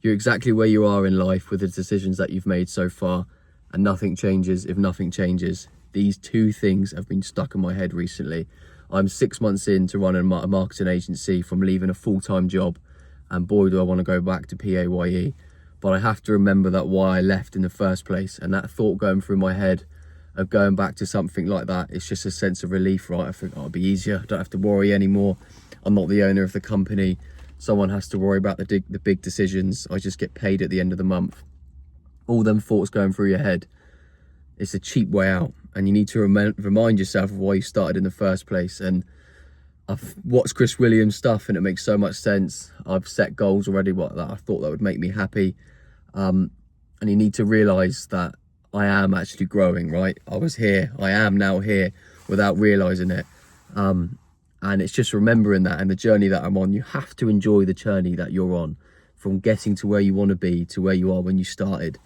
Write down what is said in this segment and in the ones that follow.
You're exactly where you are in life with the decisions that you've made so far, and nothing changes if nothing changes. These two things have been stuck in my head recently. I'm 6 months into running a marketing agency from leaving a full-time job, and boy do I want to go back to PAYE. But I have to remember that why I left in the first place, and that thought going through my head of going back to something like that, it's just a sense of relief, right? I think, oh, it'll be easier, I don't have to worry anymore. I'm not the owner of the company. Someone has to worry about the big decisions. I just get paid at the end of the month. All them thoughts going through your head, it's a cheap way out, and you need to remind yourself of why you started in the first place. And I've watched Chris Williams stuff and it makes so much sense. I've set goals already that I thought that would make me happy, and you need to realize that I am actually growing, right? I was here, I am now here without realizing it. And it's just remembering that, and the journey that I'm on. You have to enjoy the journey that you're on, from getting to where you want to be to where you are when you started.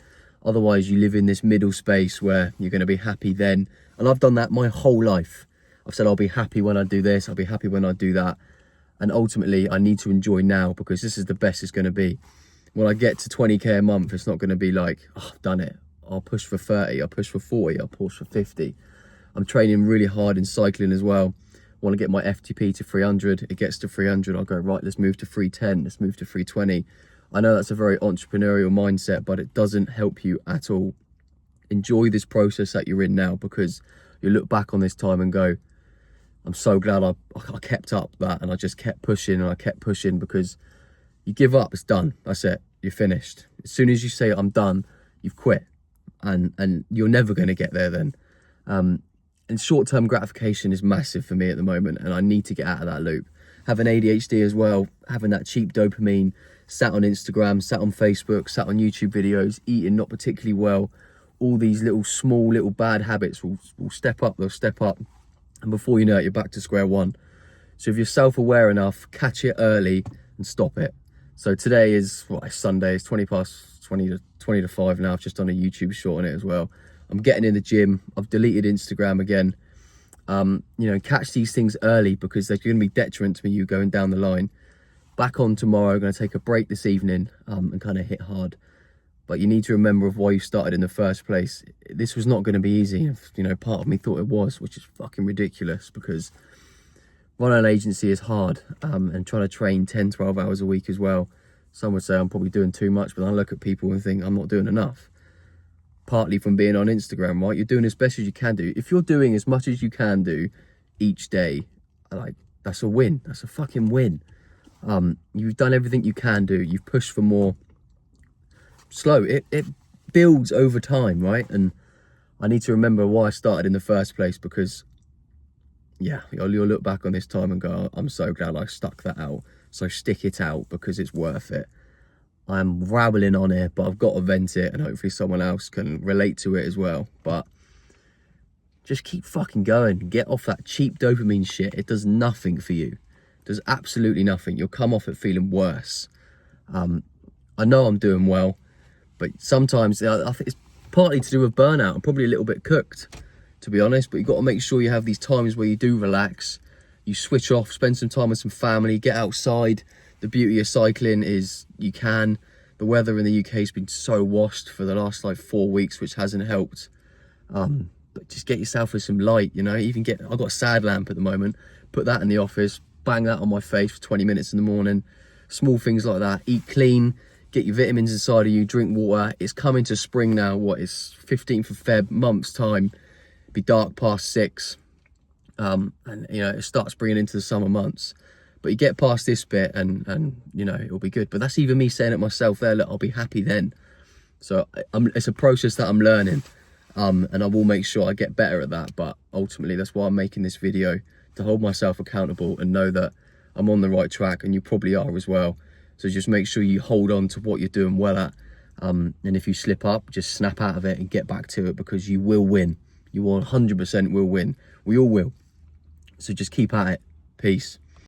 Otherwise, you live in this middle space where you're going to be happy then. And I've done that my whole life. I've said I'll be happy when I do this, I'll be happy when I do that. And ultimately, I need to enjoy now, because this is the best it's going to be. When I get to 20k a month, it's not going to be like, oh, I've done it. I'll push for 30, I'll push for 40, I'll push for 50. I'm training really hard in cycling as well. I want to get my FTP to 300. It gets to 300, I'll go, right, let's move to 310, let's move to 320. I know that's a very entrepreneurial mindset, but it doesn't help you at all. Enjoy this process that you're in now, because you look back on this time and go, I'm so glad I kept up that, and I just kept pushing and I kept pushing. Because you give up, it's done, that's it, you're finished. As soon as you say I'm done, you've quit, and you're never going to get there then. And short-term gratification is massive for me at the moment, and I need to get out of that loop. Having ADHD as well, having that cheap dopamine, sat on Instagram, sat on Facebook, sat on YouTube videos, eating not particularly well, all these small little bad habits will step up, they'll step up, and before you know it, you're back to square one. So if you're self-aware enough, catch it early and stop it. So today is, it's Sunday, it's 20 to 5 now. I've just done a YouTube short on it as well. I'm getting in the gym. I've deleted Instagram again. Catch these things early, because they're going to be detriment to you going down the line. Back on tomorrow, I'm going to take a break this evening and kind of hit hard. But you need to remember of why you started in the first place. This was not going to be easy. Part of me thought it was, which is fucking ridiculous, because running an agency is hard, and trying to train 10, 12 hours a week as well. Some would say I'm probably doing too much, but I look at people and think I'm not doing enough. Partly from being on Instagram, right? You're doing as best as you can do. If you're doing as much as you can do each day, that's a win. That's a fucking win. You've done everything you can do. You've pushed for more. Slow. It builds over time, right? And I need to remember why I started in the first place, because yeah, you'll look back on this time and go, I'm so glad I stuck that out. So stick it out, because it's worth it. I'm rambling on here, but I've got to vent it, and hopefully someone else can relate to it as well. But just keep fucking going. Get off that cheap dopamine shit. It does nothing for you. It does absolutely nothing. You'll come off it feeling worse. I know I'm doing well, but sometimes I think it's partly to do with burnout. I'm probably a little bit cooked, to be honest, but you've got to make sure you have these times where you do relax, you switch off, spend some time with some family, get outside. The beauty of cycling is the weather in the UK has been so washed for the last 4 weeks, which hasn't helped. But just get yourself with some light, I've got a sad lamp at the moment, put that in the office, bang that on my face for 20 minutes in the morning. Small things like that. Eat clean, get your vitamins inside of you, drink water. It's coming to spring now. It's 15th of Feb, month's time. It'll be dark past 6. And it starts bringing into the summer months. But you get past this bit and it'll be good. But that's even me saying it myself there, look, I'll be happy then. So it's a process that I'm learning, and I will make sure I get better at that. But ultimately, that's why I'm making this video, to hold myself accountable and know that I'm on the right track, and you probably are as well. So just make sure you hold on to what you're doing well at. And if you slip up, just snap out of it and get back to it, because you will win. You 100% will win. We all will. So just keep at it. Peace.